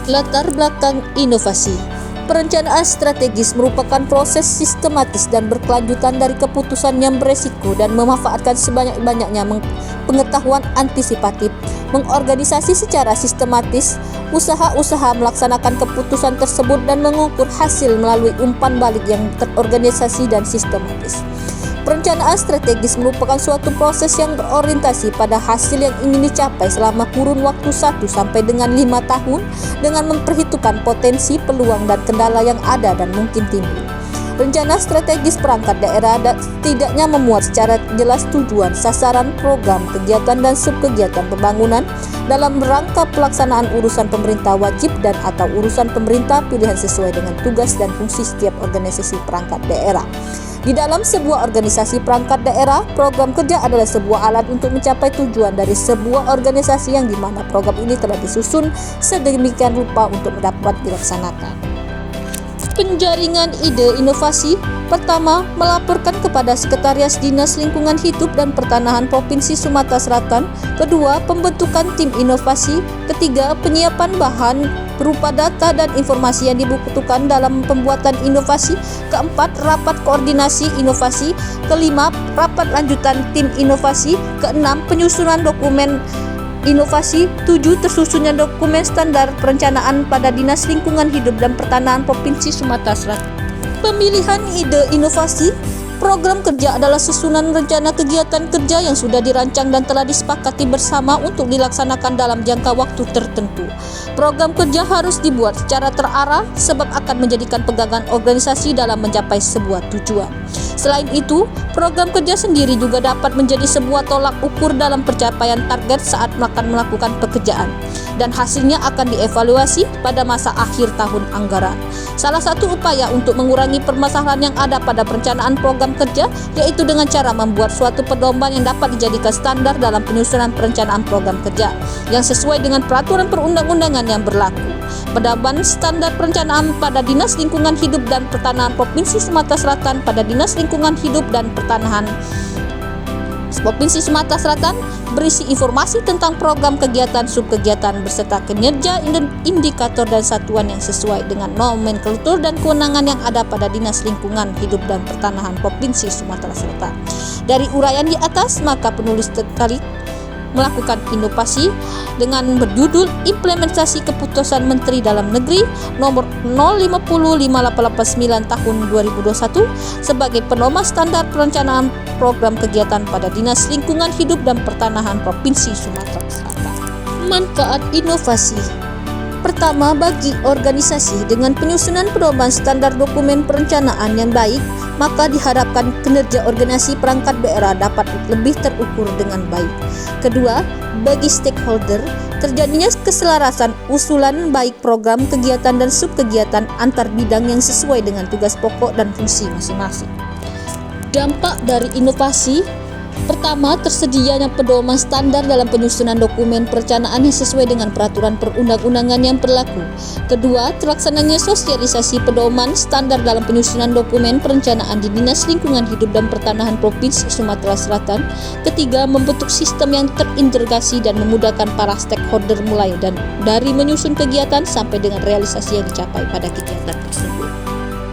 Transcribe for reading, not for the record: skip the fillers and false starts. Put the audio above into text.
Latar belakang inovasi. Perencanaan strategis merupakan proses sistematis dan berkelanjutan dari keputusan yang beresiko dan memanfaatkan sebanyak-banyaknya pengetahuan antisipatif, mengorganisasi secara sistematis usaha-usaha melaksanakan keputusan tersebut dan mengukur hasil melalui umpan balik yang terorganisasi dan sistematis. Perencanaan strategis merupakan suatu proses yang berorientasi pada hasil yang ingin dicapai selama kurun waktu 1 sampai dengan 5 tahun dengan memperhitungkan potensi, peluang, dan kendala yang ada dan mungkin timbul. Rencana strategis perangkat daerah setidaknya memuat secara jelas tujuan, sasaran, program, kegiatan, dan subkegiatan pembangunan dalam rangka pelaksanaan urusan pemerintah wajib dan atau urusan pemerintah pilihan sesuai dengan tugas dan fungsi setiap organisasi perangkat daerah. Di dalam sebuah organisasi perangkat daerah, program kerja adalah sebuah alat untuk mencapai tujuan dari sebuah organisasi yang dimana program ini telah disusun sedemikian rupa untuk dapat dilaksanakan. Penjaringan ide inovasi. Pertama, melaporkan kepada Sekretariat Dinas Lingkungan Hidup dan Pertanahan Provinsi Sumatera Selatan. Kedua, pembentukan tim inovasi. Ketiga, penyiapan bahan berupa data dan informasi yang dibutuhkan dalam pembuatan inovasi. Keempat, rapat koordinasi inovasi. Kelima, rapat lanjutan tim inovasi. Keenam, penyusunan dokumen inovasi. 7. Tersusunnya dokumen standar perencanaan pada Dinas Lingkungan Hidup dan Pertanahan Provinsi Sumatera Selatan. Pemilihan ide inovasi. Program kerja adalah susunan rencana kegiatan kerja yang sudah dirancang dan telah disepakati bersama untuk dilaksanakan dalam jangka waktu tertentu. Program kerja harus dibuat secara terarah sebab akan menjadikan pegangan organisasi dalam mencapai sebuah tujuan. Selain itu, program kerja sendiri juga dapat menjadi sebuah tolak ukur dalam pencapaian target saat akan melakukan pekerjaan, dan hasilnya akan dievaluasi pada masa akhir tahun anggaran. Salah satu upaya untuk mengurangi permasalahan yang ada pada perencanaan program kerja yaitu dengan cara membuat suatu pedoman yang dapat dijadikan standar dalam penyusunan perencanaan program kerja yang sesuai dengan peraturan perundang-undangan yang berlaku. Pedoman standar perencanaan pada Dinas Lingkungan Hidup dan Pertanahan Provinsi Sumatera Selatan pada Dinas Lingkungan Hidup dan Pertanahan Provinsi Sumatera Selatan berisi informasi tentang program kegiatan, subkegiatan beserta kinerja, indikator dan satuan yang sesuai dengan nomenklatur dan kewenangan yang ada pada Dinas Lingkungan Hidup dan Pertanahan Provinsi Sumatera Selatan. Dari uraian di atas, maka penulis tertarik melakukan inovasi dengan berjudul Implementasi Keputusan Menteri Dalam Negeri nomor 0505889 tahun 2021 sebagai pedoman standar perencanaan program kegiatan pada Dinas Lingkungan Hidup dan Pertanahan Provinsi Sumatera Selatan. Manfaat inovasi. Pertama, bagi organisasi dengan penyusunan pedoman standar dokumen perencanaan yang baik, maka diharapkan kinerja organisasi perangkat daerah dapat lebih terukur dengan baik. Kedua, bagi stakeholder, terjadinya keselarasan usulan baik program, kegiatan, dan subkegiatan antar bidang yang sesuai dengan tugas pokok dan fungsi masing-masing. Dampak dari inovasi. Pertama, tersedianya pedoman standar dalam penyusunan dokumen perencanaan yang sesuai dengan peraturan perundang-undangan yang berlaku. Kedua, terlaksananya sosialisasi pedoman standar dalam penyusunan dokumen perencanaan di Dinas Lingkungan Hidup dan Pertanahan Provinsi Sumatera Selatan. Ketiga, membentuk sistem yang terintegrasi dan memudahkan para stakeholder mulai dari menyusun kegiatan sampai dengan realisasi yang dicapai pada kegiatan tersebut.